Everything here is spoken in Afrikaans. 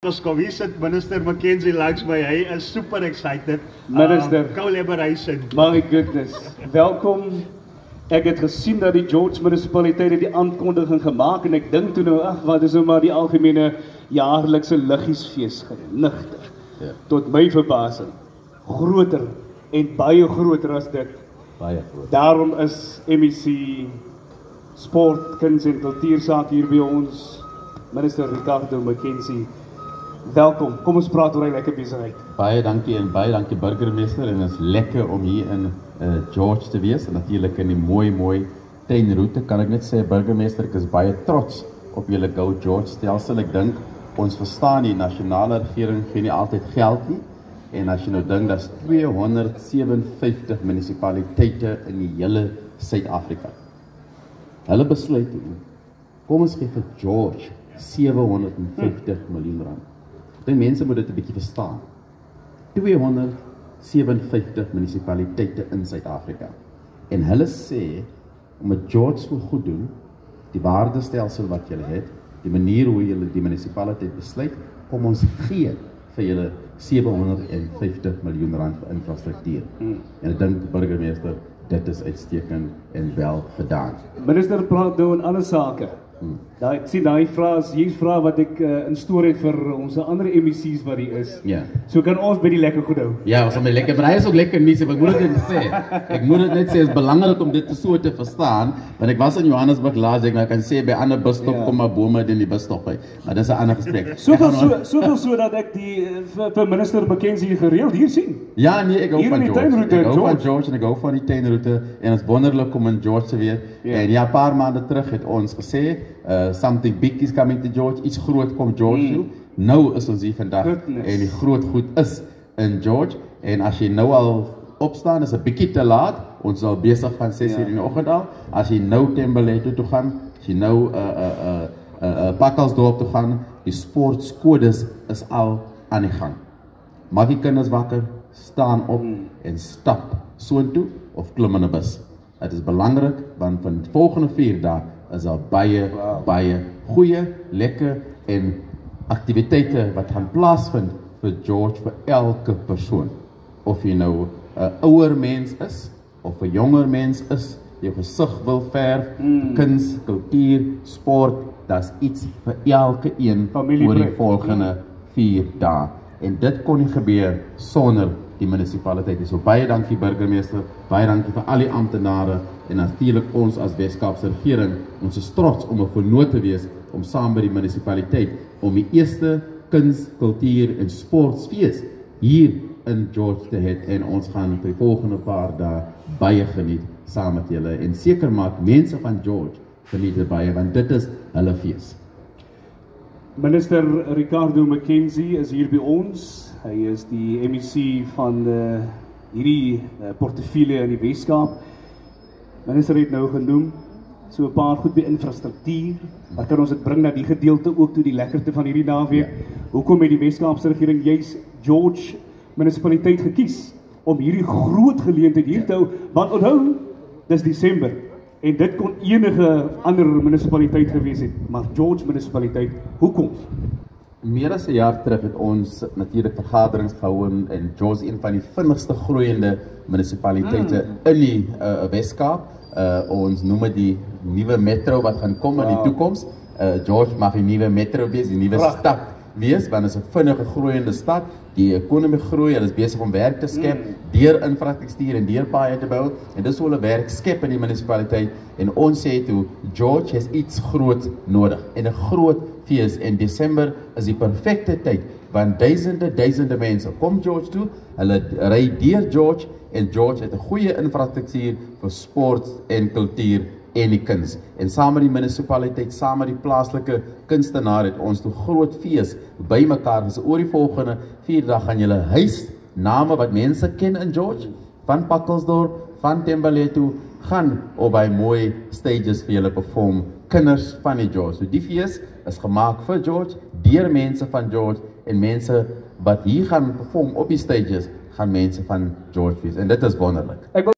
Kom hier sit Minister Mackenzie langs my. Hy is super excited. Minister, collaboration. My goodness. Welkom. Ek het gesien dat die George munisipaliteit die aankondiging gemaak en ek dink toe nou, ag, wat is nou maar die algemene jaarlikse liggiesfees genigtig. Ja. Tot my verbasing. Groter en baie groter as dit. Baie groot. Daarom is MEC Sport, Kuns en Kultuursake hier by ons. Minister Ricardo Mackenzie. Welkom, kom ons praat oor die lekker besigheid. Baie dankie en baie dankie burgemeester en het is lekker om hier in George te wees en natuurlijk in die mooi tuinroute kan ek net sê burgemeester, ek is baie trots op julle Go George stelsel. Ek dink ons verstaan die nasionale regering gee nie altyd geld nie en as jy nou dink dat is 257 munisipaliteite in die hele Suid-Afrika. Hulle besluit kom ons gee vir George 750 miljoen rand. Die mense moet dit 'n bietjie verstaan. 257 munisipaliteite in Suid-Afrika. En hulle sê, om het George wil goed doen, die waardestelsel wat julle het, die manier hoe julle die munisipaliteit besluit, kom ons gee vir julle 750 miljoen rand vir infrastruktuur. En ek dink, burgemeester, dit is uitstekend en wel gedaan. Minister praat nou in ander sake. Ek sien daai vraag, hier's vraag wat ek instoor het vir ons ander MEC's wat die is. Ja. So kan ons by die lekker goed hou. Ja, ons gaan lekker, maar hy is ook lekker nie, ek moet dit net sê. Ek moet dit net sê, het is belangrik om dit so te verstaan, want ek was in Johannesburg laas, ek kan sê, by ander busstop kom maar bome in die busstop by, maar dit is 'n ander gesprek. Soveel so dat ek die vir minister Mackenzie gereeld hier sien. Ja, nee, ek hou van George. Ek hou van George en ek hou van die tuinroute en het is wonderlik om in George te weer. En ja, 'n paar maande terug het ons gesê, something big is coming to George, iets groot kom George toe. Nou is ons hier vandag en die groot goed is in George en as jy nou al opstaan is 'n bietjie te laat, ons is al besig van 6:00 in die oggend al. As jy nou Tembelletto toe gaan, as jy nou Pakkalsdorp toe gaan, die sportskodes is al aan die gang. Maak die kinders wakker, staan op en stap soontoe of klim in 'n bus. Dit is belangrik want van die volgende 4 dae is daar baie goeie, lekker en aktiwiteite wat gaan plaasvind vir George vir elke persoon. Of jy nou 'n ouer mens is of 'n jonger mens is, jou gesig wil verf, kuns, kultuur, sport, daar's iets vir elke een oor die volgende 4 dae. En dit kon nie gebeur sonder die munisipaliteit. So baie dankie burgemeester, baie dankie vir al die amptenare en natuurlik ons as Wes-Kaapse regering. Ons is trots om 'n vernoot te wees om saam met die munisipaliteit om die eerste kuns, kultuur en sportfees hier in George te hê en ons gaan vir die volgende paar dae baie geniet saam met julle en seker maak mense van George geniet dit baie want dit is hulle fees. Minister Ricardo Mackenzie is hier by ons. Hy is die MEC van hierdie portefeulje in die Weskaap. Minister het nou genoem, so 'n paar goed by infrastruktuur. Wat kan ons dit bring na die gedeelte ook toe die lekkerte van hierdie naweek? Hoekom het die Weskaapse regering juis George munisipaliteit gekies om hierdie groot geleentheid hier te hou? Want onthou, dis Desember en dit kon enige ander munisipaliteit gewees het, maar George munisipaliteit, hoekom? Meer as 'n jaar terug het ons natuurlik vergaderings gehou en George is een van die vinnigste groeiende munisipaliteite in die Weskaap. Ons noem dit die nuwe metro wat gaan kom in die toekoms. George mag die nuwe metro wees, die nuwe stad wees, want dit is 'n vinnige groeiende stad. Die ekonomie groei, hulle is besig om werk te skep, deur infrastruktuur en deur paaie te bou, en dis hoe hulle werk skep in die munisipaliteit, en ons sê toe, George het iets groot nodig, en 'n groot fees, en Desember is die perfekte tyd, want duisende mense kom George toe, hulle ry deur George, en George het 'n goeie infrastruktuur vir sport en kultuur en die kuns. En saam met die munisipaliteit, saam met die plaaslike kunstenaar het ons toe groot fees bymekaar. So oor die volgende 4 dae gaan julle huis name wat mense ken in George, van Pakkalsdorp, van Tembelletto, gaan op by mooi stages vir julle perform, kinders van die George. So die fees is gemaak vir George, deur mense van George, en mense wat hier gaan perform op die stages, gaan mense van George fees. En dit is wonderlik.